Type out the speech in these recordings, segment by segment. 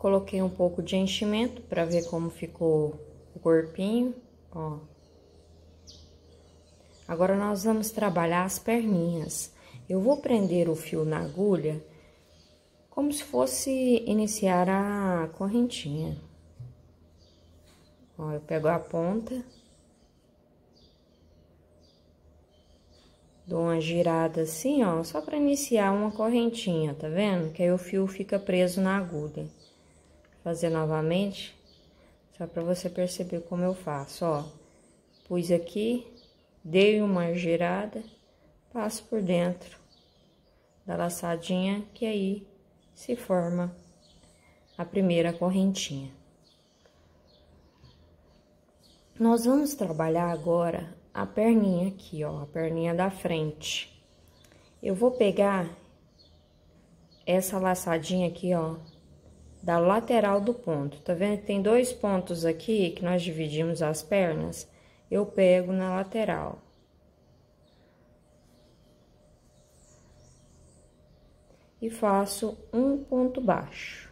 coloquei um pouco de enchimento para ver como ficou o corpinho, ó. Agora, nós vamos trabalhar as perninhas. Eu vou prender o fio na agulha como se fosse iniciar a correntinha. Ó, eu pego a ponta, dou uma girada assim, ó, só para iniciar uma correntinha, tá vendo? Que aí o fio fica preso na agulha. Vou fazer novamente, só para você perceber como eu faço, ó. Pus aqui, dei uma girada, passo por dentro da laçadinha, que aí se forma a primeira correntinha. Nós vamos trabalhar agora a perninha aqui, ó, a perninha da frente. Eu vou pegar essa laçadinha aqui, ó, da lateral do ponto. Tá vendo que tem dois pontos aqui que nós dividimos as pernas? Eu pego na lateral. E faço um ponto baixo.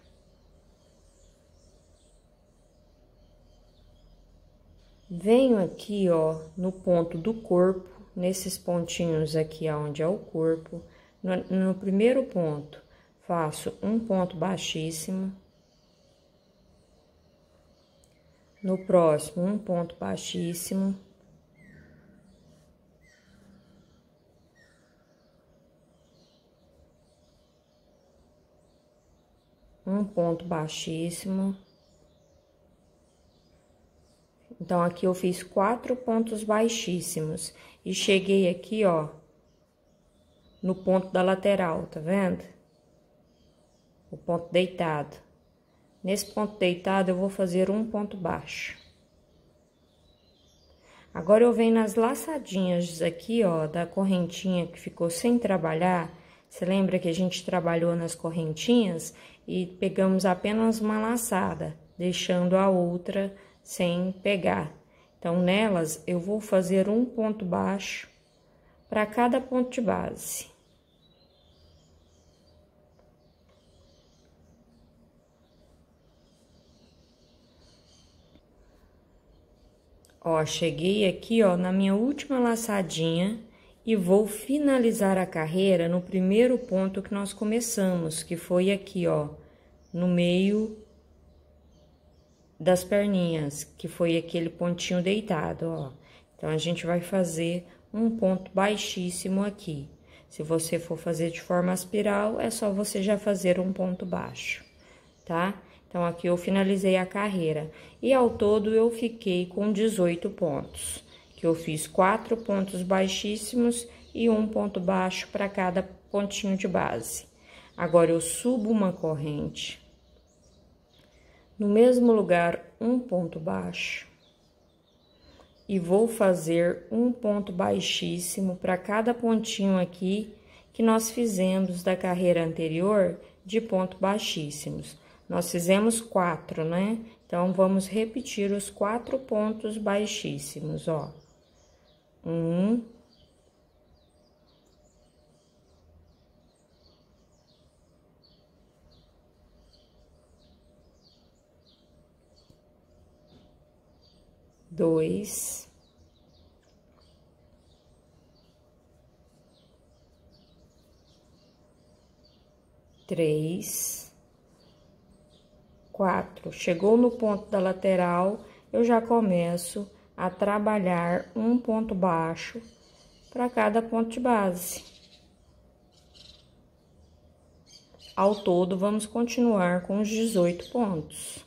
Venho aqui, ó, no ponto do corpo, nesses pontinhos aqui onde é o corpo. No primeiro ponto, faço um ponto baixíssimo. No próximo, um ponto baixíssimo. Um ponto baixíssimo. Então, aqui eu fiz 4 pontos baixíssimos. E cheguei aqui, ó, no ponto da lateral, tá vendo? O ponto deitado. Nesse ponto deitado, eu vou fazer um ponto baixo. Agora, eu venho nas laçadinhas aqui, ó, da correntinha que ficou sem trabalhar. Você lembra que a gente trabalhou nas correntinhas e pegamos apenas uma laçada, deixando a outra sem pegar. Então, nelas, eu vou fazer um ponto baixo para cada ponto de base. Ó, cheguei aqui, ó, na minha última laçadinha e vou finalizar a carreira no primeiro ponto que nós começamos, que foi aqui, ó, no meio das perninhas, que foi aquele pontinho deitado, ó. Então, a gente vai fazer um ponto baixíssimo aqui. Se você for fazer de forma espiral, é só você já fazer um ponto baixo, tá? Então, aqui eu finalizei a carreira. E ao todo, eu fiquei com 18 pontos. Que eu fiz 4 pontos baixíssimos e um ponto baixo para cada pontinho de base. Agora, eu subo uma corrente. No mesmo lugar, um ponto baixo. E vou fazer um ponto baixíssimo para cada pontinho aqui que nós fizemos da carreira anterior de ponto baixíssimos. Nós fizemos 4, né? Então, vamos repetir os 4 pontos baixíssimos, ó. 1. 2. 3. 4. Chegou no ponto da lateral, eu já começo a trabalhar um ponto baixo para cada ponto de base. Ao todo, vamos continuar com os 18 pontos.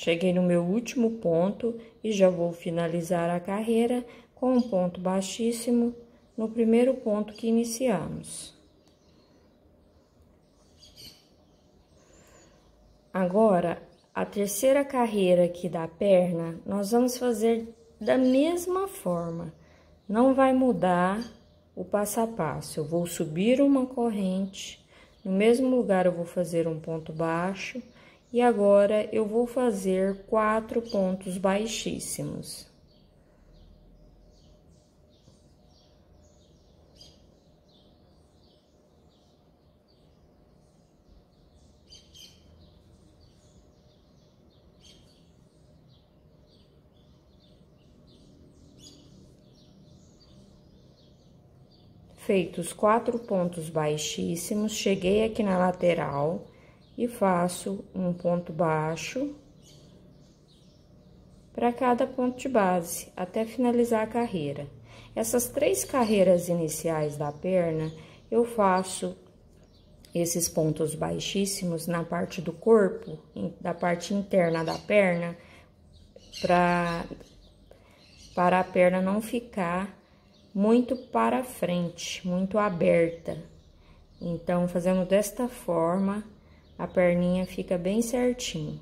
Cheguei no meu último ponto e já vou finalizar a carreira com um ponto baixíssimo no primeiro ponto que iniciamos. Agora, a terceira carreira aqui da perna, nós vamos fazer da mesma forma. Não vai mudar o passo a passo. Eu vou subir uma corrente, no mesmo lugar eu vou fazer um ponto baixo, e agora eu vou fazer 4 pontos baixíssimos. Feitos 4 pontos baixíssimos, cheguei aqui na lateral e faço um ponto baixo para cada ponto de base, até finalizar a carreira. Essas 3 carreiras iniciais da perna, eu faço esses pontos baixíssimos na parte do corpo, da parte interna da perna, para a perna não ficar muito para frente, muito aberta. Então, fazendo desta forma, a perninha fica bem certinho.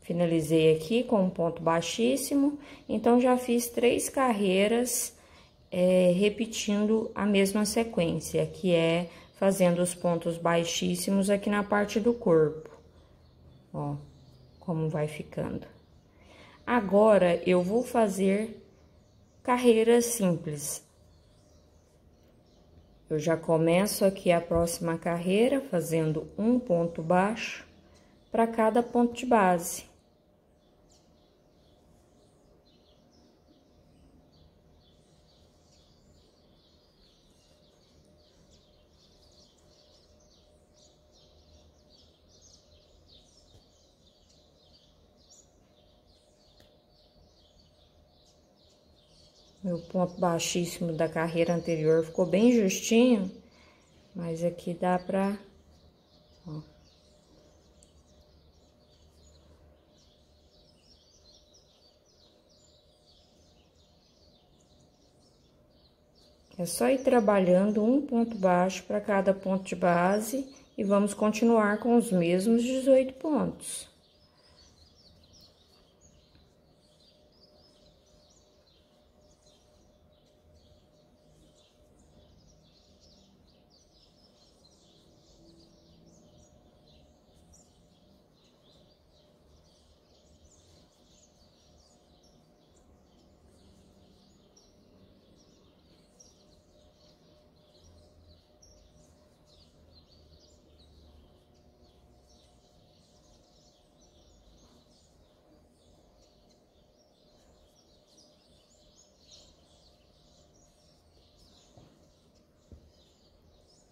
Finalizei aqui com um ponto baixíssimo, então já fiz 3 carreiras, repetindo a mesma sequência, que é fazendo os pontos baixíssimos aqui na parte do corpo. Ó, como vai ficando. Agora, eu vou fazer carreiras simples. Eu já começo aqui a próxima carreira, fazendo um ponto baixo para cada ponto de base. Meu ponto baixíssimo da carreira anterior ficou bem justinho, mas aqui dá pra... Ó. É só ir trabalhando um ponto baixo para cada ponto de base e vamos continuar com os mesmos 18 pontos.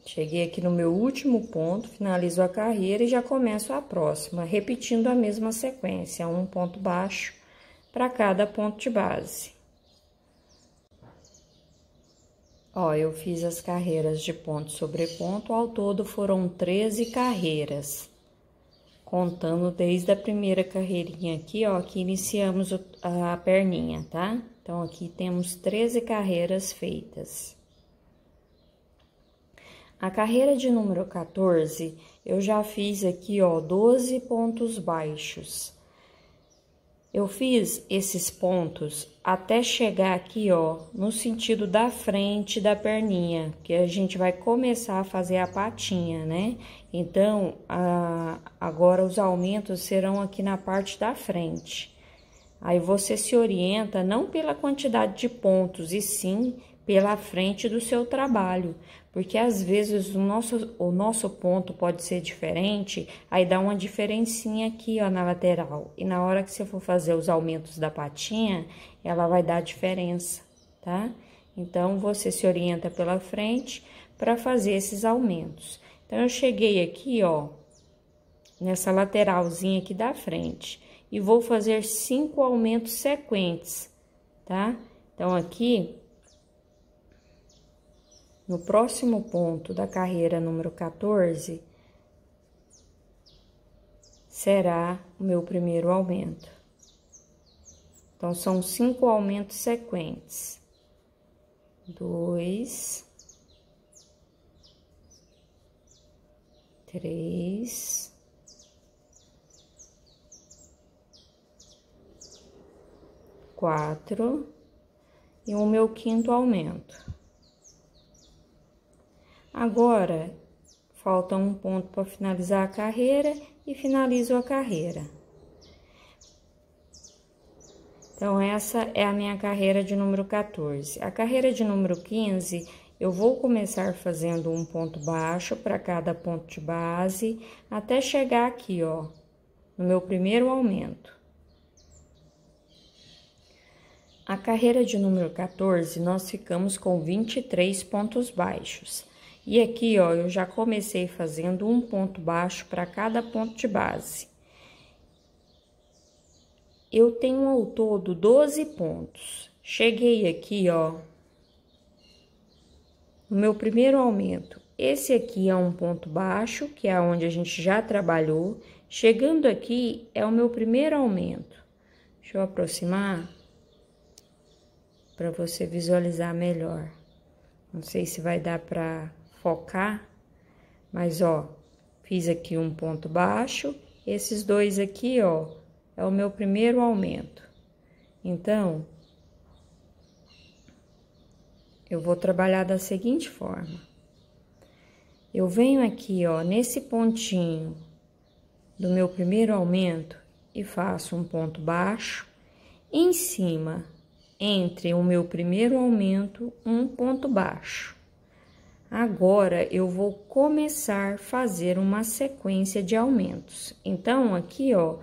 Cheguei aqui no meu último ponto, finalizo a carreira e já começo a próxima, repetindo a mesma sequência, um ponto baixo para cada ponto de base. Ó, eu fiz as carreiras de ponto sobre ponto, ao todo foram 13 carreiras, contando desde a primeira carreirinha aqui, ó, que iniciamos a perninha, tá? Então, aqui temos 13 carreiras feitas. A carreira de número 14, eu já fiz aqui, ó, 12 pontos baixos. Eu fiz esses pontos até chegar aqui, ó, no sentido da frente da perninha, que a gente vai começar a fazer a patinha, né? Então, agora os aumentos serão aqui na parte da frente. Aí você se orienta não pela quantidade de pontos, e sim pela frente do seu trabalho, porque às vezes o nosso ponto pode ser diferente, aí dá uma diferencinha aqui, ó, na lateral, e na hora que você for fazer os aumentos da patinha, ela vai dar diferença, tá? Então, você se orienta pela frente para fazer esses aumentos. Então, eu cheguei aqui, ó, nessa lateralzinha aqui da frente, e vou fazer 5 aumentos sequentes, tá? Então, aqui... no próximo ponto da carreira número 14, será o meu primeiro aumento. Então, são 5 aumentos sequentes. 2, 3, 4 e o meu quinto aumento. Agora, falta um ponto para finalizar a carreira e finalizo a carreira. Então, essa é a minha carreira de número 14. A carreira de número 15, eu vou começar fazendo um ponto baixo para cada ponto de base, até chegar aqui, ó, no meu primeiro aumento. A carreira de número 14, nós ficamos com 23 pontos baixos. E aqui, ó, eu já comecei fazendo um ponto baixo para cada ponto de base. Eu tenho ao todo 12 pontos. Cheguei aqui, ó, no meu primeiro aumento. Esse aqui é um ponto baixo, que é onde a gente já trabalhou. Chegando aqui, é o meu primeiro aumento. Deixa eu aproximar para você visualizar melhor. Não sei se vai dar para focar, mas, ó, fiz aqui um ponto baixo. Esses dois aqui, ó, é o meu primeiro aumento. Então, eu vou trabalhar da seguinte forma. Eu venho aqui, ó, nesse pontinho do meu primeiro aumento e faço um ponto baixo. Em cima, entre o meu primeiro aumento, um ponto baixo. Agora, eu vou começar a fazer uma sequência de aumentos. Então, aqui, ó,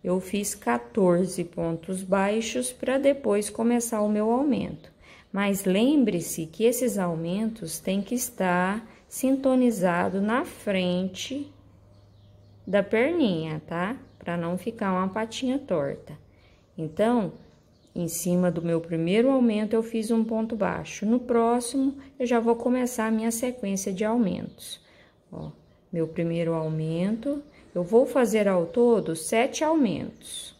eu fiz 14 pontos baixos para depois começar o meu aumento. Mas lembre-se que esses aumentos têm que estar sintonizados na frente da perninha, tá? Para não ficar uma patinha torta. Então, em cima do meu primeiro aumento, eu fiz um ponto baixo. No próximo, eu já vou começar a minha sequência de aumentos. Ó, meu primeiro aumento... Eu vou fazer ao todo 7 aumentos.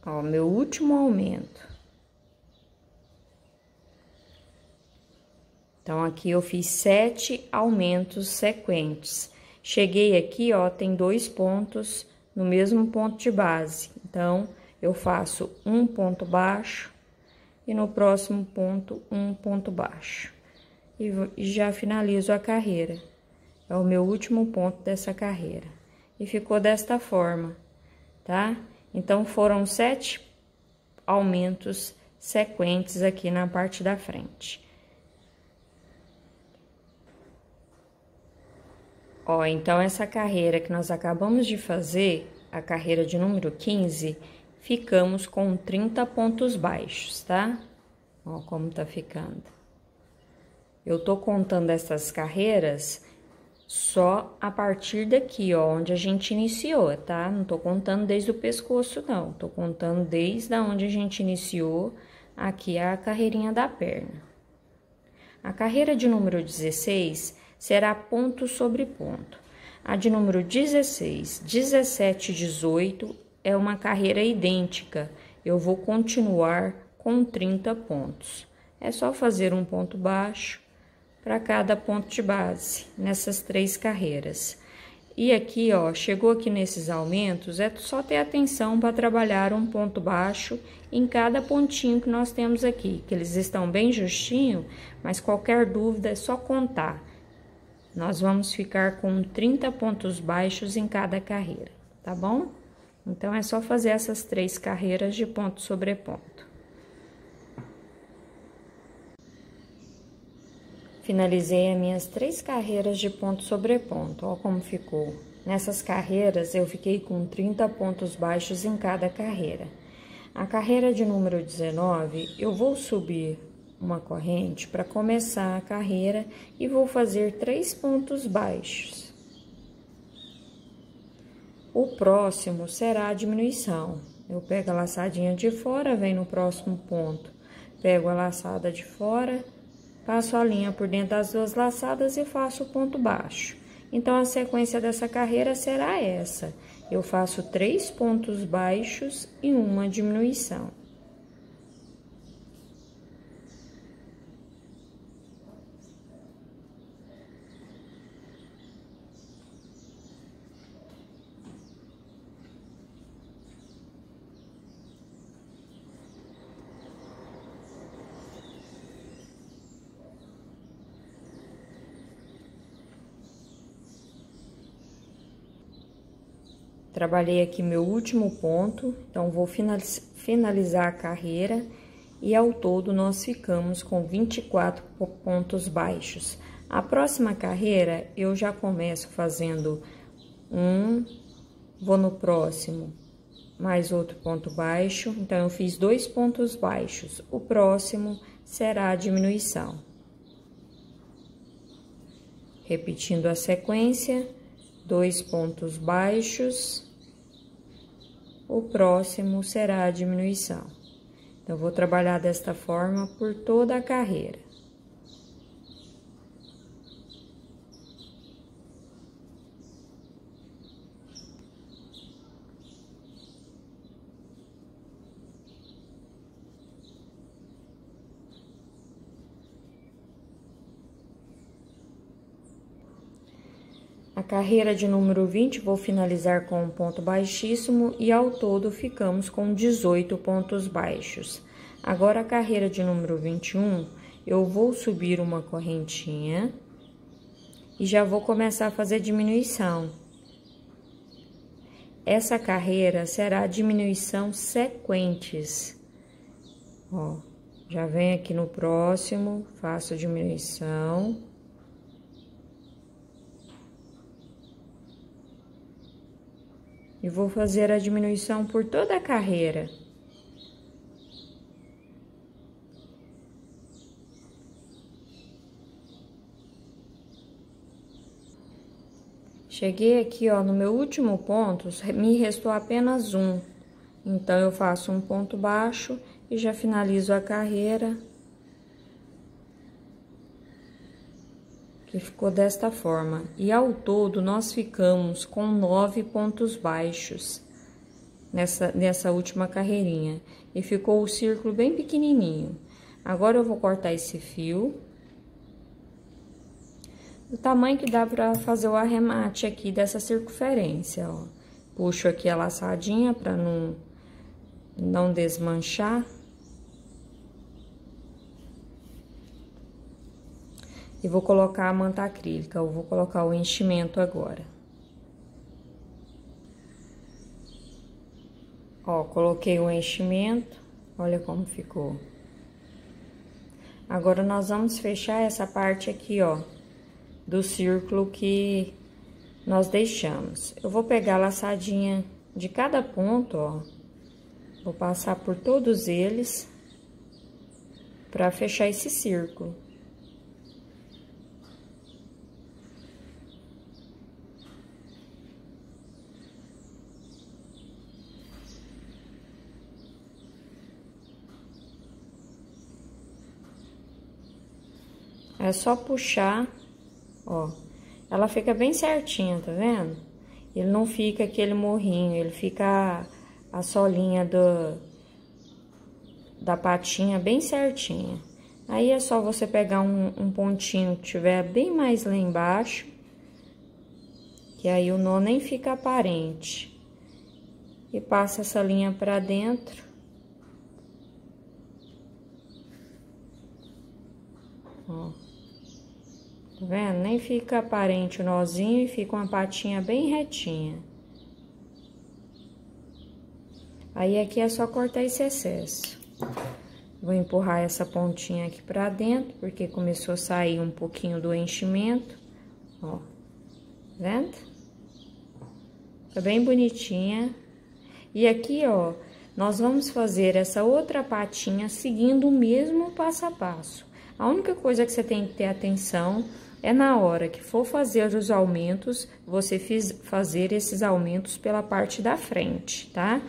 Ó, meu último aumento. Então, aqui eu fiz 7 aumentos sequentes. Cheguei aqui, ó, tem 2 pontos no mesmo ponto de base. Então, eu faço um ponto baixo e no próximo ponto, um ponto baixo. E já finalizo a carreira. É o meu último ponto dessa carreira. E ficou desta forma, tá? Então, foram 7 aumentos sequentes aqui na parte da frente. Ó, então, essa carreira que nós acabamos de fazer, a carreira de número 15, ficamos com 30 pontos baixos, tá? Ó, como tá ficando. Eu tô contando essas carreiras só a partir daqui, ó, onde a gente iniciou, tá? Não tô contando desde o pescoço, não. Tô contando desde onde a gente iniciou, aqui a carreirinha da perna. A carreira de número 16 será ponto sobre ponto. A de número 16, 17 e 18 é uma carreira idêntica. Eu vou continuar com 30 pontos. É só fazer um ponto baixo para cada ponto de base, nessas 3 carreiras. E aqui, ó, chegou aqui nesses aumentos, é só ter atenção para trabalhar um ponto baixo em cada pontinho que nós temos aqui, que eles estão bem justinho, mas qualquer dúvida é só contar. Nós vamos ficar com 30 pontos baixos em cada carreira, tá bom? Então, é só fazer essas 3 carreiras de ponto sobre ponto. Finalizei as minhas 3 carreiras de ponto sobre ponto, ó como ficou. Nessas carreiras eu fiquei com 30 pontos baixos em cada carreira. A carreira de número 19, eu vou subir uma corrente para começar a carreira e vou fazer 3 pontos baixos. O próximo será a diminuição. Eu pego a laçadinha de fora, venho no próximo ponto, pego a laçada de fora, passo a linha por dentro das 2 laçadas e faço o ponto baixo. Então, a sequência dessa carreira será essa. Eu faço 3 pontos baixos e uma diminuição. Trabalhei aqui meu último ponto, então vou finalizar a carreira e ao todo nós ficamos com 24 pontos baixos. A próxima carreira eu já começo fazendo vou no próximo, mais outro ponto baixo, então eu fiz 2 pontos baixos. O próximo será a diminuição. Repetindo a sequência, 2 pontos baixos, o próximo será a diminuição. Então, vou trabalhar desta forma por toda a carreira. A carreira de número 20, vou finalizar com um ponto baixíssimo e ao todo ficamos com 18 pontos baixos. Agora, a carreira de número 21, eu vou subir uma correntinha e já vou começar a fazer diminuição. Essa carreira será diminuição sequentes. Ó, já venho aqui no próximo, faço diminuição. E vou fazer a diminuição por toda a carreira. Cheguei aqui, ó, no meu último ponto, me restou apenas um. Então, eu faço um ponto baixo e já finalizo a carreira. Que ficou desta forma. E ao todo, nós ficamos com 9 pontos baixos nessa última carreirinha. E ficou o círculo bem pequenininho. Agora, eu vou cortar esse fio. Do tamanho que dá pra fazer o arremate aqui dessa circunferência, ó. Puxo aqui a laçadinha pra não desmanchar. E vou colocar a manta acrílica, eu vou colocar o enchimento agora. Ó, coloquei o enchimento, olha como ficou. Agora, nós vamos fechar essa parte aqui, ó, do círculo que nós deixamos. Eu vou pegar a laçadinha de cada ponto, ó, vou passar por todos eles pra fechar esse círculo. É só puxar, ó, ela fica bem certinha, tá vendo? Ele não fica aquele morrinho, ele fica a solinha da patinha bem certinha. Aí é só você pegar um pontinho que tiver bem mais lá embaixo, que aí o nó nem fica aparente. E passa essa linha pra dentro. Ó. Tá vendo? Nem fica aparente o nozinho e fica uma patinha bem retinha. Aí, aqui é só cortar esse excesso. Vou empurrar essa pontinha aqui pra dentro, porque começou a sair um pouquinho do enchimento, ó. Vendo? Tá bem bonitinha. E aqui, ó, nós vamos fazer essa outra patinha seguindo o mesmo passo a passo. A única coisa que você tem que ter atenção é na hora que for fazer os aumentos, você fazer esses aumentos pela parte da frente, tá?